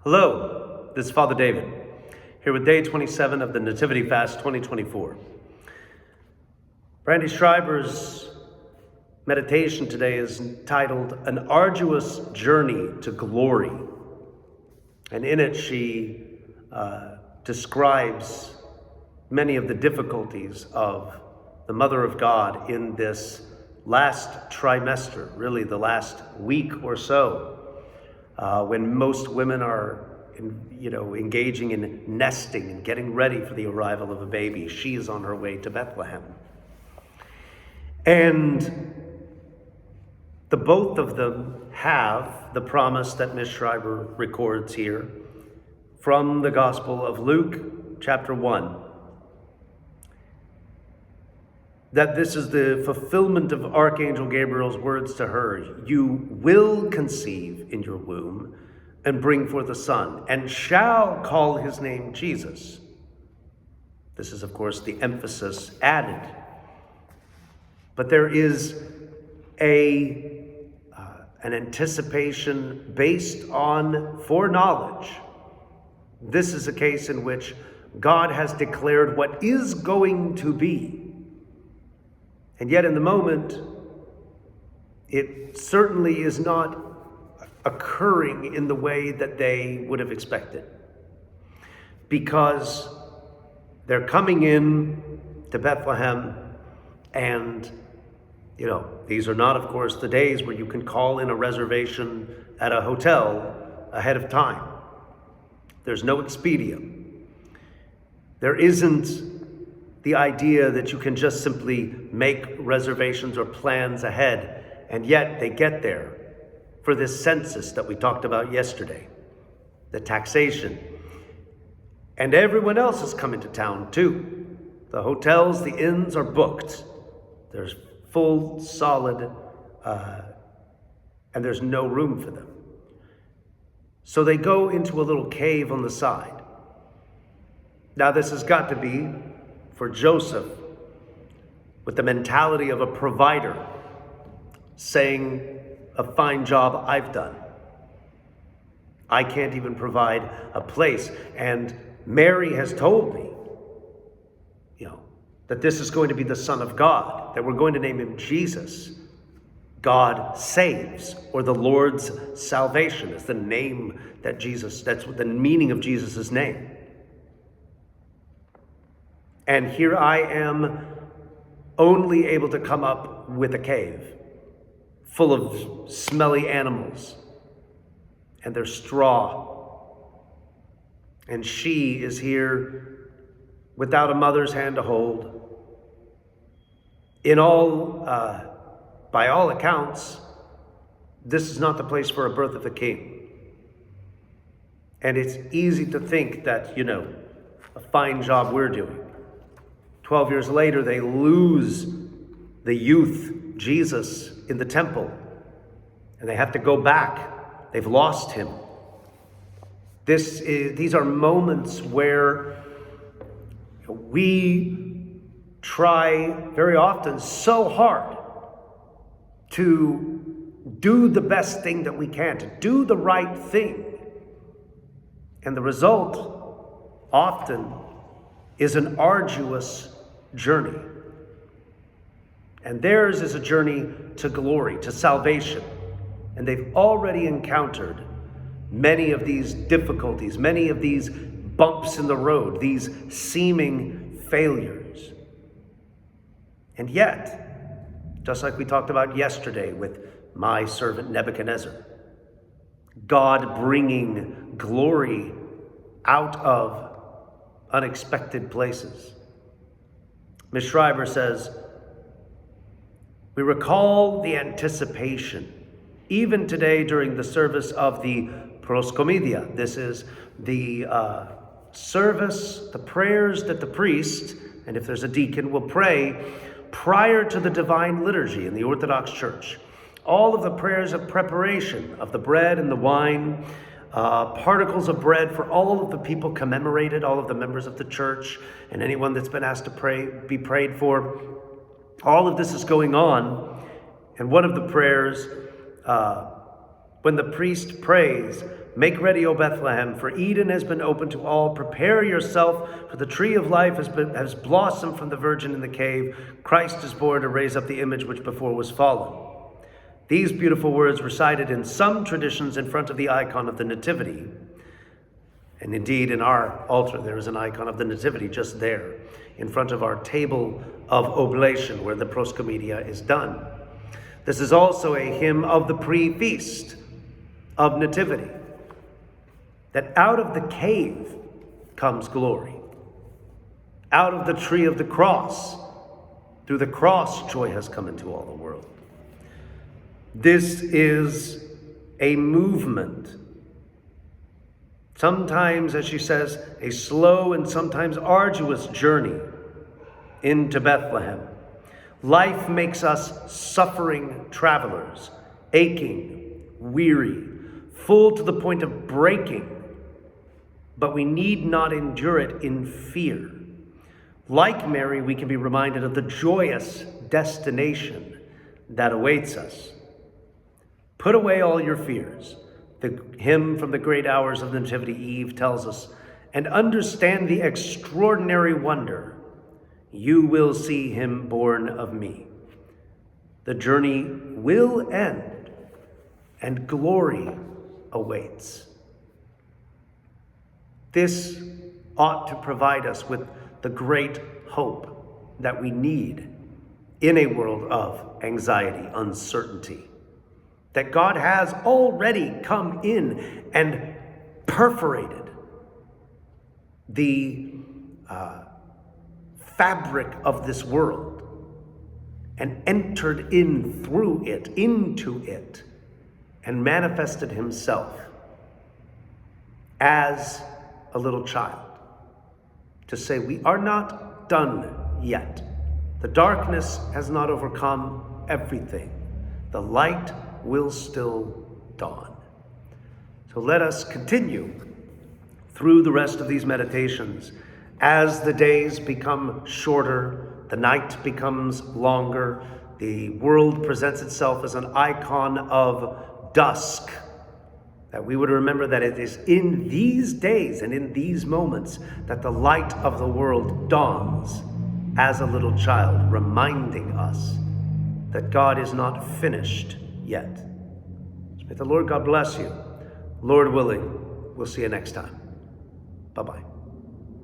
Hello, this is Father David, here with day 27 of the Nativity Fast 2024. Brandy Schreiber's meditation today is entitled An Arduous Journey to Glory. And in it she describes many of the difficulties of the Mother of God in this last trimester, really the last week or so, when most women are engaging in nesting and getting ready for the arrival of a baby. She is on her way to Bethlehem. And the both of them have the promise that Ms. Schreiber records here from the Gospel of Luke, chapter 1, that this is the fulfillment of Archangel Gabriel's words to her. You will conceive in your womb and bring forth a son, and shall call his name Jesus. This is, of course, the emphasis added. But there is an anticipation based on foreknowledge. This is a case in which God has declared what is going to be. And yet in the moment, it certainly is not occurring in the way that they would have expected. Because they're coming in to Bethlehem, and these are not, of course, the days where you can call in a reservation at a hotel ahead of time. There's no Expedia. There isn't the idea that you can just simply make reservations or plans ahead, and yet they get there for this census that we talked about yesterday, the taxation. And everyone else is coming to town too. The hotels, the inns are booked. There's full, solid, and there's no room for them. So they go into a little cave on the side. Now this has got to be, for Joseph, with the mentality of a provider, saying, a fine job I've done. I can't even provide a place. And Mary has told me, that this is going to be the Son of God, that we're going to name him Jesus. God saves, or the Lord's salvation is the name that that's the meaning of Jesus' name. And here I am, only able to come up with a cave full of smelly animals, and there's straw. And she is here without a mother's hand to hold. By all accounts, this is not the place for a birth of a king. And it's easy to think that, a fine job we're doing. 12 years later, they lose the youth, Jesus, in the temple, and they have to go back. They've lost him. These are moments where we try very often so hard to do the best thing that we can, to do the right thing. And the result often is an arduous journey. And theirs is a journey to glory, to salvation. And they've already encountered many of these difficulties, many of these bumps in the road, these seeming failures. And yet, just like we talked about yesterday with my servant Nebuchadnezzar, God bringing glory out of unexpected places. Ms. Schreiber says, we recall the anticipation, even today during the service of the proscomedia. This is the service, the prayers that the priest, and if there's a deacon, will pray prior to the divine liturgy in the Orthodox Church. All of the prayers of preparation of the bread and the wine, particles of bread for all of the people commemorated, all of the members of the church, and anyone that's been asked to be prayed for. All of this is going on, and one of the prayers, when the priest prays, Make ready, O Bethlehem, for Eden has been opened to all. Prepare yourself, for the tree of life has blossomed from the virgin in the cave. Christ is born to raise up the image which before was fallen. These beautiful words recited in some traditions in front of the icon of the Nativity. And indeed, in our altar, there is an icon of the Nativity just there, in front of our table of oblation, where the proscomedia is done. This is also a hymn of the pre-feast of Nativity, that out of the cave comes glory. Out of the tree of the cross, through the cross, joy has come into all the world. This is a movement. Sometimes, as she says, a slow and sometimes arduous journey into Bethlehem. Life makes us suffering travelers, aching, weary, full to the point of breaking, but we need not endure it in fear. Like Mary, we can be reminded of the joyous destination that awaits us. Put away all your fears. The hymn from the great hours of the Nativity Eve tells us, and understand the extraordinary wonder. You will see him born of me. The journey will end, and glory awaits. This ought to provide us with the great hope that we need in a world of anxiety, uncertainty. That God has already come in and perforated the fabric of this world and entered in through it, into it, and manifested himself as a little child to say, we are not done yet. The darkness has not overcome everything. The light will still dawn. So let us continue through the rest of these meditations. As the days become shorter, the night becomes longer, the world presents itself as an icon of dusk, that we would remember that it is in these days and in these moments that the light of the world dawns as a little child, reminding us that God is not finished yet. May the Lord God bless you. Lord willing, we'll see you next time. Bye-bye.